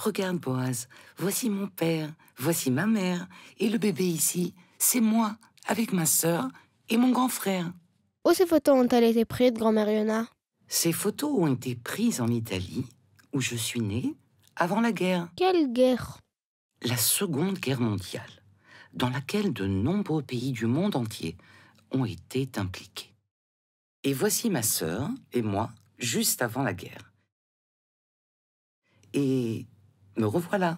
Regarde, Boaz, voici mon père, voici ma mère, et le bébé ici, c'est moi, avec ma sœur et mon grand frère. Où ces photos ont-elles été prises, grand-mère Yona? Ces photos ont été prises en Italie, où je suis née, avant la guerre. Quelle guerre? La Seconde Guerre mondiale, dans laquelle de nombreux pays du monde entier ont été impliqués. Et voici ma sœur et moi, juste avant la guerre. Et me revoilà.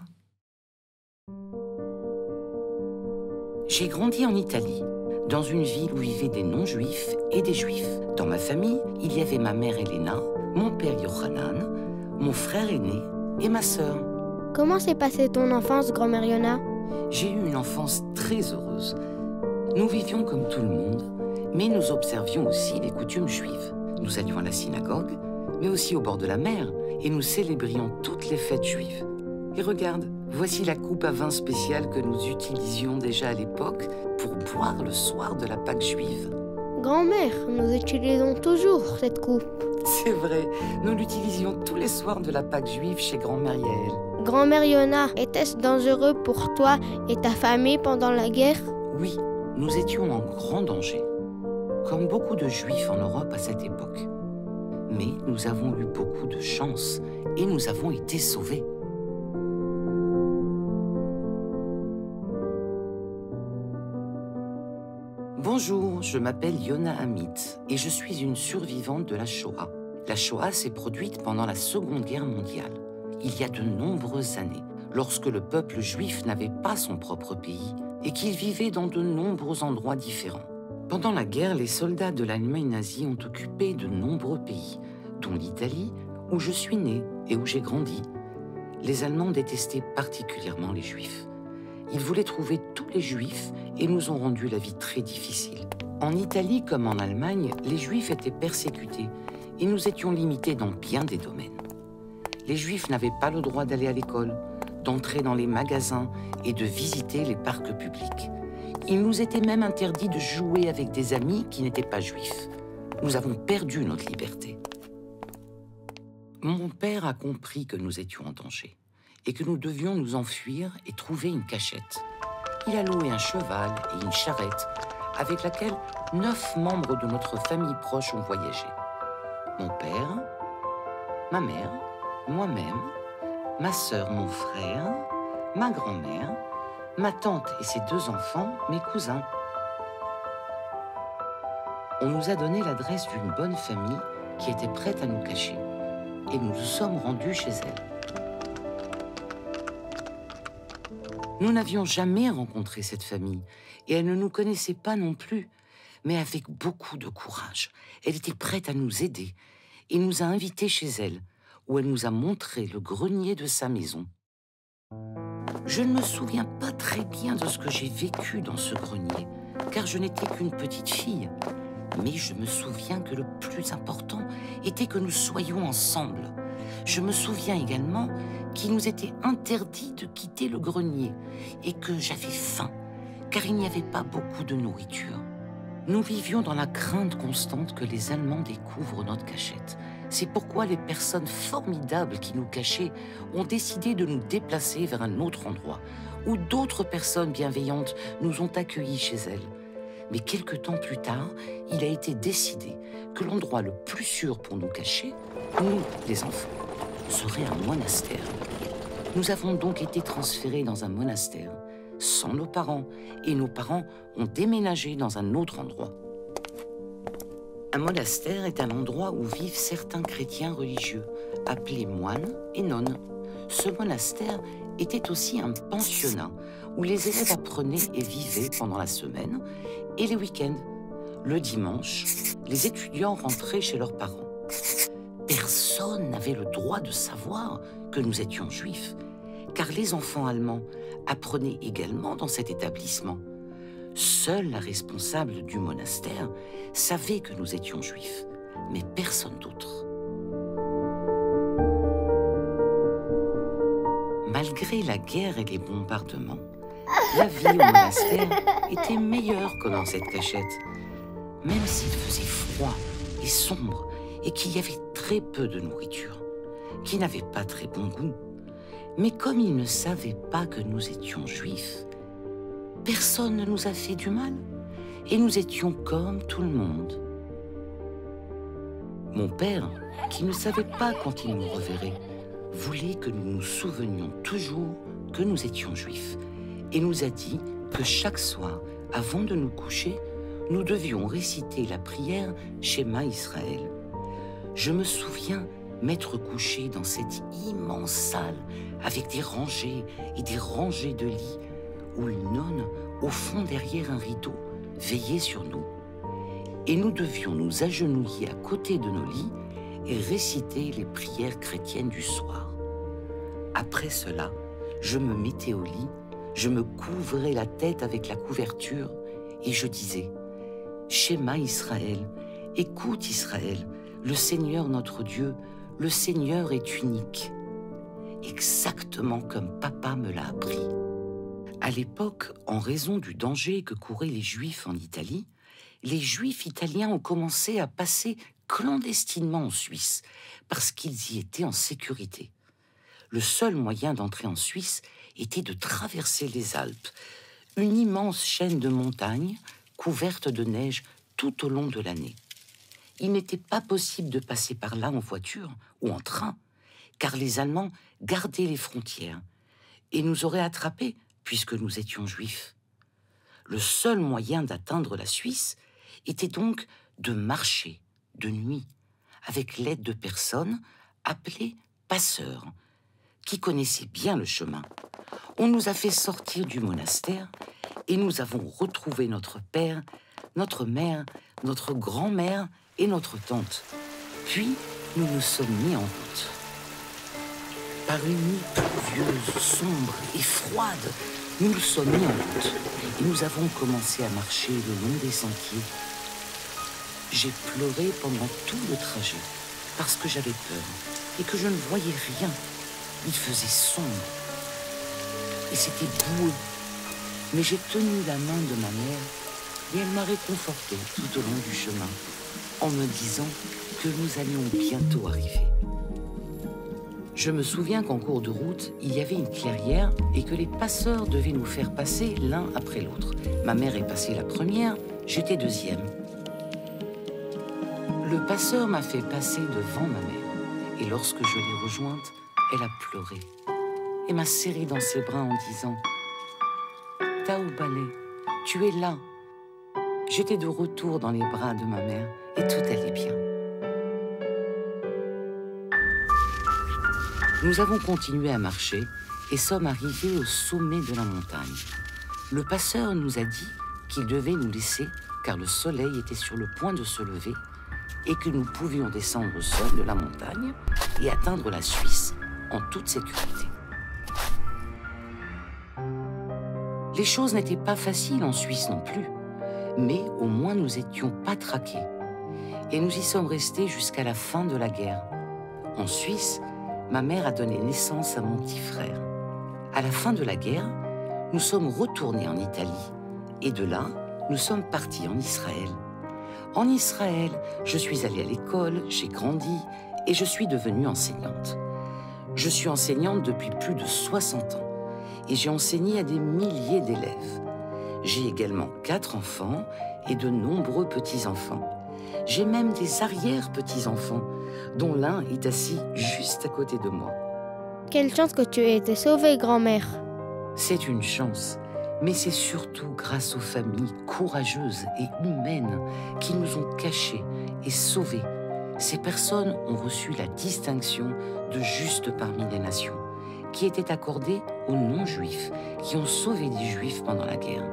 J'ai grandi en Italie, dans une ville où vivaient des non-juifs et des juifs. Dans ma famille, il y avait ma mère Elena, mon père Yohanan, mon frère aîné et ma sœur. Comment s'est passée ton enfance, grand-mère Yona? J'ai eu une enfance très heureuse. Nous vivions comme tout le monde, mais nous observions aussi les coutumes juives. Nous allions à la synagogue, mais aussi au bord de la mer, et nous célébrions toutes les fêtes juives. Et regarde, voici la coupe à vin spéciale que nous utilisions déjà à l'époque pour boire le soir de la Pâque juive. Grand-mère, nous utilisons toujours cette coupe. C'est vrai, nous l'utilisions tous les soirs de la Pâque juive chez grand-mère Yael. Grand-mère Yona, était-ce dangereux pour toi et ta famille pendant la guerre? Oui, nous étions en grand danger, comme beaucoup de juifs en Europe à cette époque. Mais nous avons eu beaucoup de chance et nous avons été sauvés. Bonjour, je m'appelle Yona Amit et je suis une survivante de la Shoah. La Shoah s'est produite pendant la Seconde Guerre mondiale, il y a de nombreuses années, lorsque le peuple juif n'avait pas son propre pays et qu'il vivait dans de nombreux endroits différents. Pendant la guerre, les soldats de l'Allemagne nazie ont occupé de nombreux pays, dont l'Italie, où je suis née et où j'ai grandi. Les Allemands détestaient particulièrement les Juifs. Ils voulaient trouver tous les Juifs et nous ont rendu la vie très difficile. En Italie comme en Allemagne, les Juifs étaient persécutés et nous étions limités dans bien des domaines. Les Juifs n'avaient pas le droit d'aller à l'école, d'entrer dans les magasins et de visiter les parcs publics. Il nous était même interdit de jouer avec des amis qui n'étaient pas juifs. Nous avons perdu notre liberté. Mon père a compris que nous étions en danger et que nous devions nous enfuir et trouver une cachette. Il a loué un cheval et une charrette avec laquelle 9 membres de notre famille proche ont voyagé. Mon père, ma mère, moi-même, ma sœur, mon frère, ma grand-mère, ma tante et ses 2 enfants, mes cousins. On nous a donné l'adresse d'une bonne famille qui était prête à nous cacher. Et nous nous sommes rendus chez elle. Nous n'avions jamais rencontré cette famille et elle ne nous connaissait pas non plus, mais avec beaucoup de courage. Elle était prête à nous aider et nous a invités chez elle, où elle nous a montré le grenier de sa maison. Je ne me souviens pas très bien de ce que j'ai vécu dans ce grenier, car je n'étais qu'une petite fille. Mais je me souviens que le plus important était que nous soyons ensemble. Je me souviens également qu'il nous était interdit de quitter le grenier et que j'avais faim, car il n'y avait pas beaucoup de nourriture. Nous vivions dans la crainte constante que les Allemands découvrent notre cachette. C'est pourquoi les personnes formidables qui nous cachaient ont décidé de nous déplacer vers un autre endroit, où d'autres personnes bienveillantes nous ont accueillis chez elles. Mais quelque temps plus tard, il a été décidé que l'endroit le plus sûr pour nous cacher, nous, les enfants, serait un monastère. Nous avons donc été transférés dans un monastère, sans nos parents, et nos parents ont déménagé dans un autre endroit. Un monastère est un endroit où vivent certains chrétiens religieux, appelés moines et nonnes. Ce monastère était aussi un pensionnat où les élèves apprenaient et vivaient pendant la semaine et les week-ends. Le dimanche, les étudiants rentraient chez leurs parents. Personne n'avait le droit de savoir que nous étions juifs, car les enfants allemands apprenaient également dans cet établissement. Seule la responsable du monastère savait que nous étions juifs, mais personne d'autre. Malgré la guerre et les bombardements, la vie au monastère était meilleure que dans cette cachette. Même s'il faisait froid et sombre et qu'il y avait très peu de nourriture, qui n'avait pas très bon goût, Mais comme ils ne savaient pas que nous étions juifs, personne ne nous a fait du mal et nous étions comme tout le monde. Mon père, qui ne savait pas quand il nous reverrait, voulait que nous nous souvenions toujours que nous étions juifs et nous a dit que chaque soir, avant de nous coucher, nous devions réciter la prière Shema Israël. Je me souviens m'être couché dans cette immense salle avec des rangées et des rangées de lits où une nonne, au fond derrière un rideau, veillait sur nous. Et nous devions nous agenouiller à côté de nos lits et réciter les prières chrétiennes du soir. Après cela, je me mettais au lit, je me couvrais la tête avec la couverture et je disais « Shema Israël, écoute Israël, le Seigneur notre Dieu, le Seigneur est unique. » Exactement comme papa me l'a appris. À l'époque, en raison du danger que couraient les Juifs en Italie, les Juifs italiens ont commencé à passer clandestinement en Suisse parce qu'ils y étaient en sécurité. Le seul moyen d'entrer en Suisse était de traverser les Alpes, une immense chaîne de montagnes couverte de neige tout au long de l'année. Il n'était pas possible de passer par là en voiture ou en train, car les Allemands gardaient les frontières et nous auraient attrapés puisque nous étions juifs. Le seul moyen d'atteindre la Suisse était donc de marcher de nuit avec l'aide de personnes appelées passeurs, qui connaissaient bien le chemin. On nous a fait sortir du monastère et nous avons retrouvé notre père, notre mère, notre grand-mère et notre tante. Puis, nous nous sommes mis en route. Par une nuit pluvieuse, sombre et froide, nous nous sommes mis en route et nous avons commencé à marcher le long des sentiers. J'ai pleuré pendant tout le trajet parce que j'avais peur et que je ne voyais rien. Il faisait sombre et c'était boueux. Mais j'ai tenu la main de ma mère et elle m'a réconforté tout au long du chemin en me disant que nous allions bientôt arriver. Je me souviens qu'en cours de route, il y avait une clairière et que les passeurs devaient nous faire passer l'un après l'autre. Ma mère est passée la première, j'étais deuxième. Le passeur m'a fait passer devant ma mère et lorsque je l'ai rejointe, elle a pleuré et m'a serré dans ses bras en disant « Taoubale, tu es là !» J'étais de retour dans les bras de ma mère et tout allait bien. Nous avons continué à marcher et sommes arrivés au sommet de la montagne. Le passeur nous a dit qu'il devait nous laisser car le soleil était sur le point de se lever et que nous pouvions descendre au sol de la montagne et atteindre la Suisse en toute sécurité. Les choses n'étaient pas faciles en Suisse non plus, mais au moins nous n'étions pas traqués. Et nous y sommes restés jusqu'à la fin de la guerre. En Suisse, ma mère a donné naissance à mon petit frère. À la fin de la guerre, nous sommes retournés en Italie. Et de là, nous sommes partis en Israël. En Israël, je suis allée à l'école, j'ai grandi et je suis devenue enseignante. Je suis enseignante depuis plus de 60 ans et j'ai enseigné à des milliers d'élèves. J'ai également 4 enfants et de nombreux petits-enfants. J'ai même des arrière-petits-enfants, dont l'un est assis juste à côté de moi. Quelle chance que tu aies été sauvée, grand-mère. C'est une chance, mais c'est surtout grâce aux familles courageuses et humaines qui nous ont cachés et sauvés. Ces personnes ont reçu la distinction de juste parmi les nations, qui était accordée aux non-juifs qui ont sauvé des juifs pendant la guerre,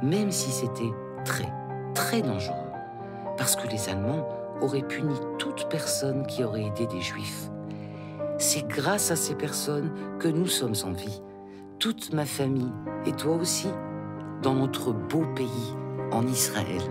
même si c'était très, très dangereux, parce que les Allemands auraient puni toute personne qui aurait aidé des juifs. C'est grâce à ces personnes que nous sommes en vie, toute ma famille et toi aussi, dans notre beau pays, en Israël.